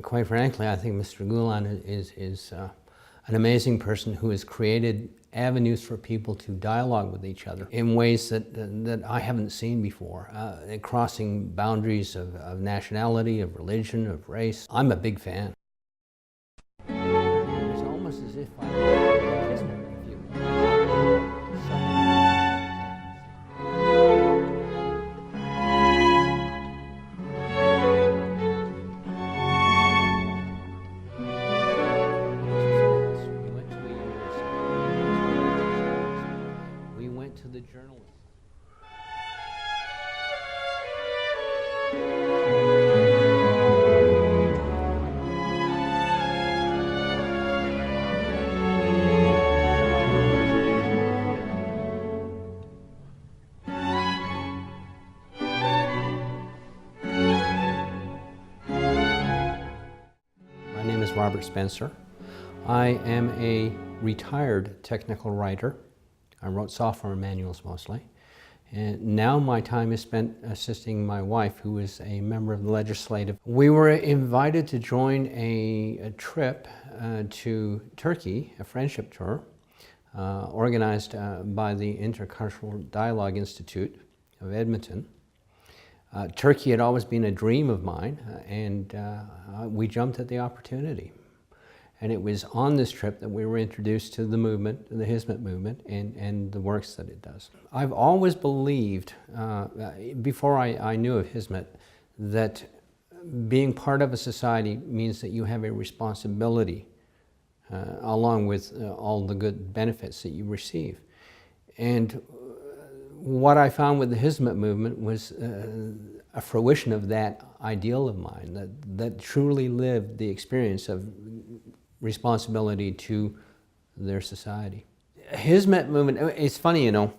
Quite frankly, I think Mr. Gulen is an amazing person who has created avenues for people to dialogue with each other in ways that I haven't seen before, crossing boundaries of nationality, of religion, of race. I'm a big fan. It's almost as if to the journalist. My name is Robert Spencer. I am a retired technical writer. I wrote software manuals mostly. And now my time is spent assisting my wife, who is a member of the legislative. We were invited to join a trip to Turkey, a friendship tour, organized by the Intercultural Dialogue Institute of Edmonton. Turkey had always been a dream of mine, and we jumped at the opportunity. And it was on this trip that we were introduced to the movement, the Hizmet Movement, and the works that it does. I've always believed, before I knew of Hizmet, that being part of a society means that you have a responsibility, along with all the good benefits that you receive. And what I found with the Hizmet Movement was a fruition of that ideal of mine, that truly lived the experience of responsibility to their society. Hizmet Movement, it's funny, you know,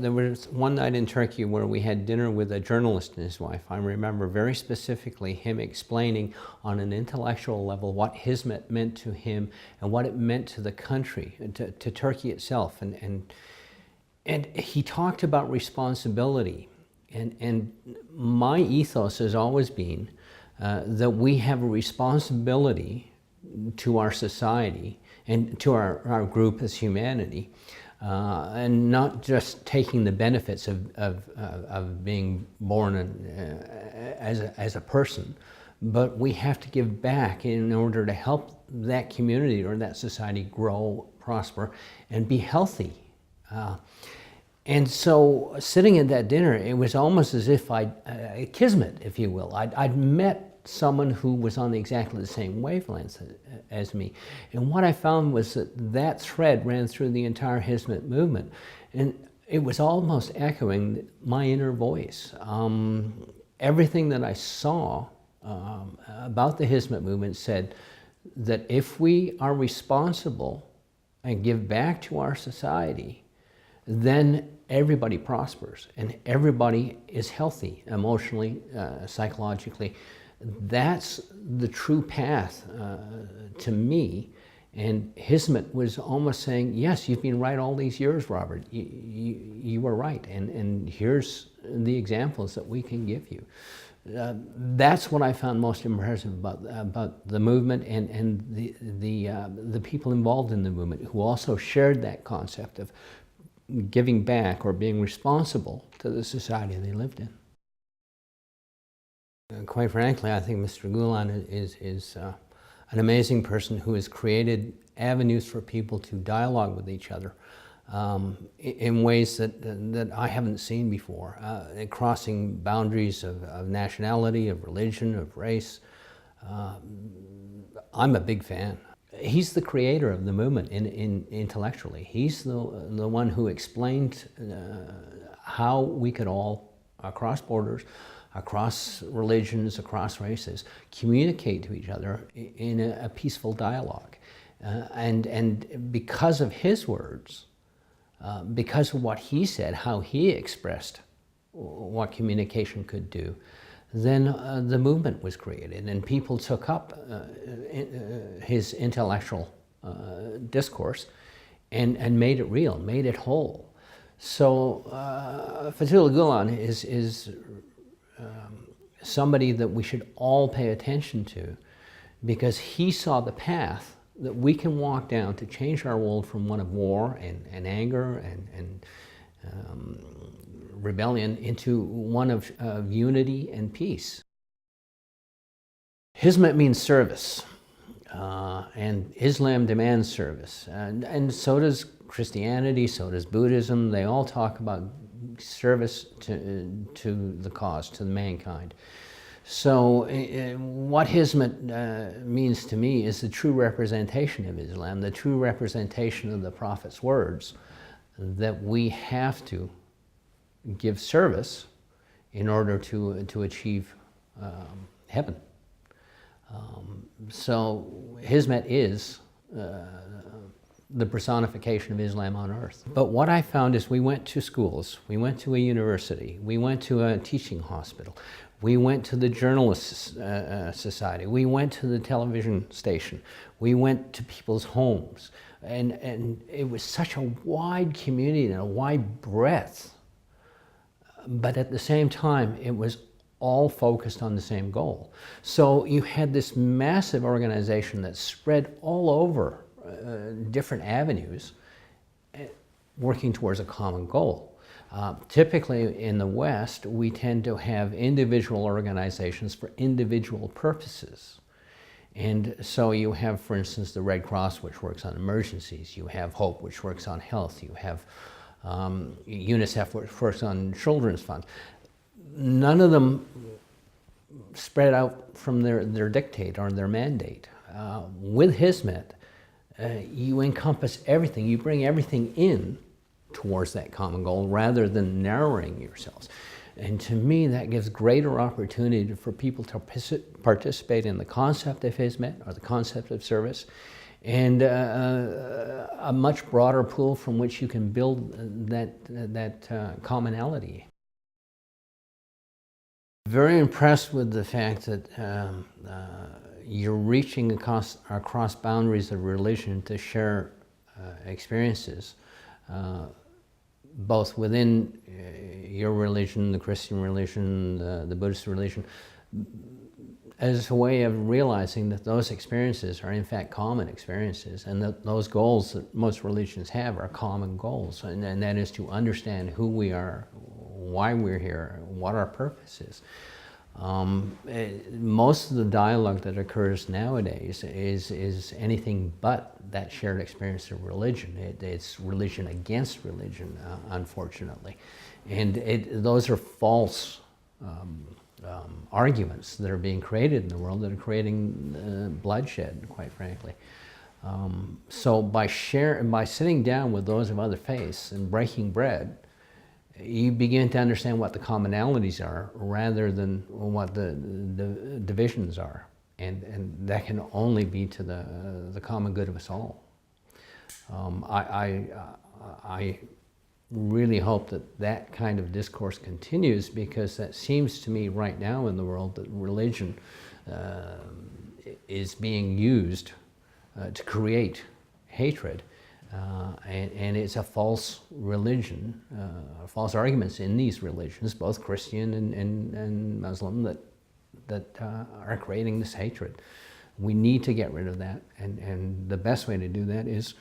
there was one night in Turkey where we had dinner with a journalist and his wife. I remember very specifically him explaining on an intellectual level what Hizmet meant to him and what it meant to the country, to Turkey itself. And he talked about responsibility. And my ethos has always been that we have a responsibility to our society and to our group as humanity, and not just taking the benefits of being born as a person, but we have to give back in order to help that community or that society grow, prosper, and be healthy. And so sitting at that dinner, it was almost as if a kismet, if you will. I'd met someone who was on exactly the same wavelength as me. And what I found was that thread ran through the entire Hizmet movement. And it was almost echoing my inner voice. Everything that I saw about the Hizmet movement said that if we are responsible and give back to our society, then everybody prospers and everybody is healthy emotionally, psychologically. That's the true path to me. And Hizmet was almost saying, yes, you've been right all these years, Robert. You were right. And here's the examples that we can give you. That's what I found most impressive about the movement and the people involved in the movement who also shared that concept of giving back or being responsible to the society they lived in. Quite frankly, I think Mr. Gulen is an amazing person who has created avenues for people to dialogue with each other in ways that I haven't seen before, crossing boundaries of nationality, of religion, of race. I'm a big fan. He's the creator of the movement intellectually. He's the one who explained how we could all, across borders, across religions, across races, communicate to each other in a peaceful dialogue. And because of his words, because of what he said, how he expressed what communication could do, then the movement was created and people took up his intellectual discourse and made it real, made it whole. So Fethullah Gulen is somebody that we should all pay attention to because he saw the path that we can walk down to change our world from one of war and anger and rebellion into one of unity and peace. Hizmet means service, and Islam demands service, and so does Christianity, so does Buddhism. They all talk about service to the cause, to mankind. So what Hizmet means to me is the true representation of Islam, the true representation of the Prophet's words, that we have to give service in order to achieve heaven. So Hizmet is the personification of Islam on earth. But what I found is we went to schools, we went to a university, we went to a teaching hospital, we went to the Journalists Society, we went to the television station, we went to people's homes, and it was such a wide community and a wide breadth, but at the same time it was all focused on the same goal. So you had this massive organization that spread all over different avenues, working towards a common goal. Typically in the West, we tend to have individual organizations for individual purposes. And so you have, for instance, the Red Cross, which works on emergencies. You have Hope, which works on health. You have UNICEF, which works on children's funds. None of them spread out from their dictate or their mandate. With Hizmet, you encompass everything. You bring everything in towards that common goal rather than narrowing yourselves. And to me, that gives greater opportunity for people to participate in the concept of Hizmet or the concept of service, and a much broader pool from which you can build that commonality. Very impressed with the fact that you're reaching across boundaries of religion to share experiences, both within your religion, the Christian religion, the Buddhist religion, as a way of realizing that those experiences are in fact common experiences, and that those goals that most religions have are common goals, and that is to understand who we are, why we're here, what our purpose is. Most of the dialogue that occurs nowadays is anything but that shared experience of religion. It's religion against religion, unfortunately. And those are false arguments that are being created in the world that are creating bloodshed, quite frankly. So by sitting down with those of other faiths and breaking bread, you begin to understand what the commonalities are rather than what the divisions are. And that can only be to the common good of us all. I really hope that kind of discourse continues, because that seems to me right now in the world that religion is being used to create hatred. And it's a false religion, false arguments in these religions, both Christian and Muslim, that are creating this hatred. We need to get rid of that, and the best way to do that is,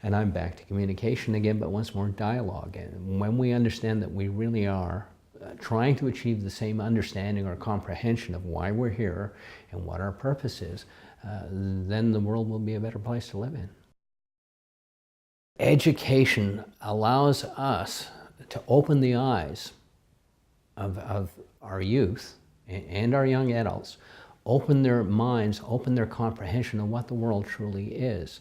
and I'm back to communication again, but once more dialogue. And when we understand that we really are trying to achieve the same understanding or comprehension of why we're here and what our purpose is, then the world will be a better place to live in. Education allows us to open the eyes of our youth and our young adults, open their minds, open their comprehension of what the world truly is.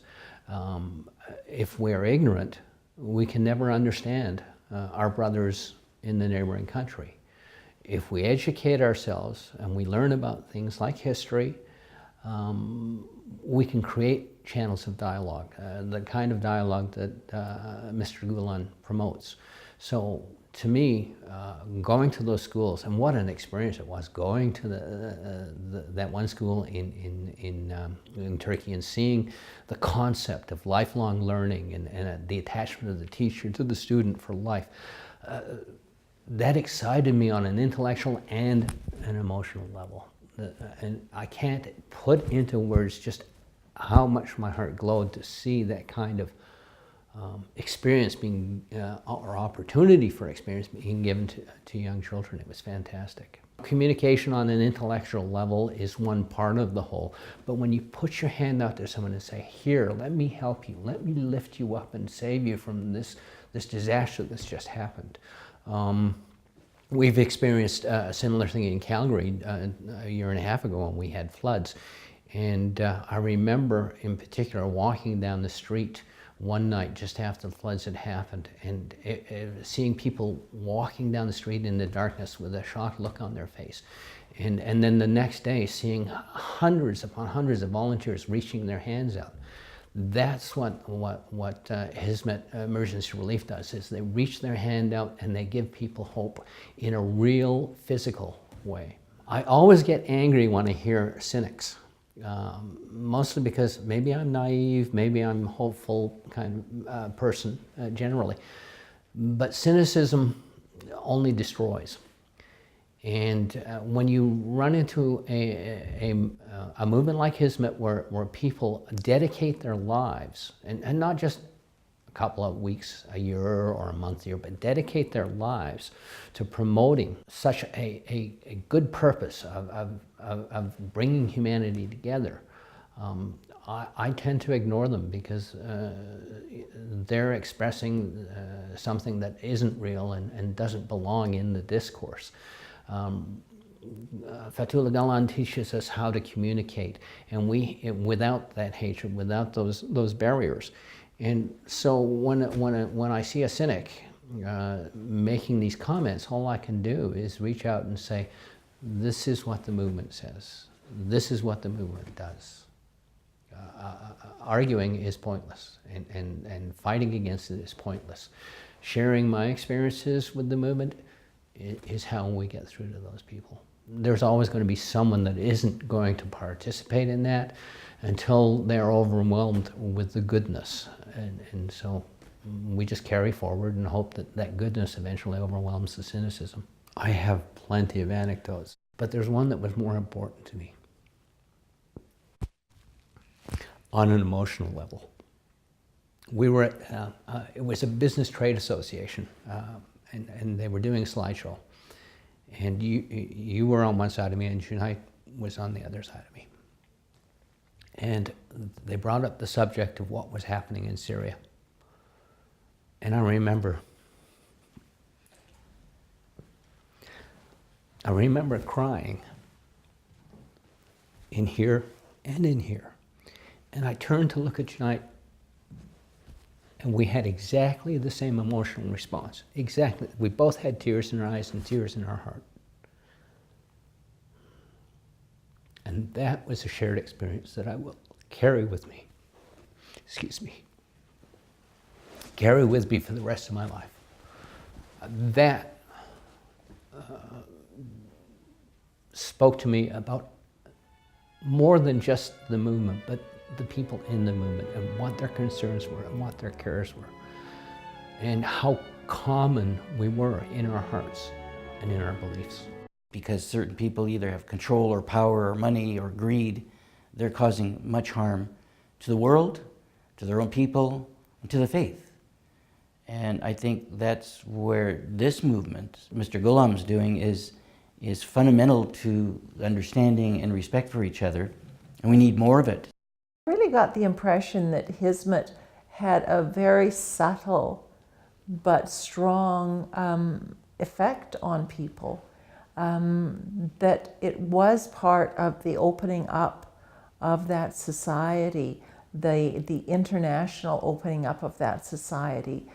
If we are ignorant, we can never understand our brothers in the neighboring country. If we educate ourselves and we learn about things like history, we can create channels of dialogue, the kind of dialogue that Mr. Gulen promotes. So to me, going to those schools, and what an experience it was, going to that one school in Turkey and seeing the concept of lifelong learning and the attachment of the teacher to the student for life, that excited me on an intellectual and an emotional level. and I can't put into words just how much my heart glowed to see that kind of experience being, or opportunity for experience being given to young children. It was fantastic. Communication on an intellectual level is one part of the whole, but when you put your hand out to someone and say, here, let me help you, let me lift you up and save you from this disaster that's just happened. We've experienced a similar thing in Calgary a year and a half ago when we had floods. And I remember in particular walking down the street one night just after the floods had happened, and seeing people walking down the street in the darkness with a shocked look on their face. And then the next day seeing hundreds upon hundreds of volunteers reaching their hands out. That's what Hizmet Emergency Relief does, is they reach their hand out and they give people hope in a real physical way. I always get angry when I hear cynics. Mostly because maybe I'm naive, maybe I'm a hopeful kind of person generally. But cynicism only destroys. And when you run into a movement like Hizmet where people dedicate their lives, and not just a couple of weeks, a year, or a month, but dedicate their lives to promoting such a good purpose of bringing humanity together, I tend to ignore them because they're expressing something that isn't real and doesn't belong in the discourse. Fethullah Gulen teaches us how to communicate, and without that hatred, without those barriers. And so when I see a cynic making these comments, all I can do is reach out and say, this is what the movement says. This is what the movement does. Arguing is pointless, and fighting against it is pointless. Sharing my experiences with the movement is how we get through to those people. There's always going to be someone that isn't going to participate in that until they're overwhelmed with the goodness. And so we just carry forward and hope that that goodness eventually overwhelms the cynicism. I have plenty of anecdotes, but there's one that was more important to me on an emotional level. We were at, it was a business trade association, and they were doing a slideshow. And you were on one side of me, and Junai was on the other side of me. And they brought up the subject of what was happening in Syria. And I remember crying in here and in here. And I turned to look at Junai, and we had exactly the same emotional response. Exactly. We both had tears in our eyes and tears in our heart. And that was a shared experience that I will carry with me. Excuse me. Carry with me for the rest of my life. That spoke to me about more than just the movement, but the people in the movement and what their concerns were and what their cares were, and how common we were in our hearts and in our beliefs. Because certain people either have control or power or money or greed, they're causing much harm to the world, to their own people, and to the faith. And I think that's where this movement, Mr. Gulen's doing, is fundamental to understanding and respect for each other, and we need more of it. I really got the impression that Hizmet had a very subtle but strong effect on people, that it was part of the opening up of that society, the international opening up of that society.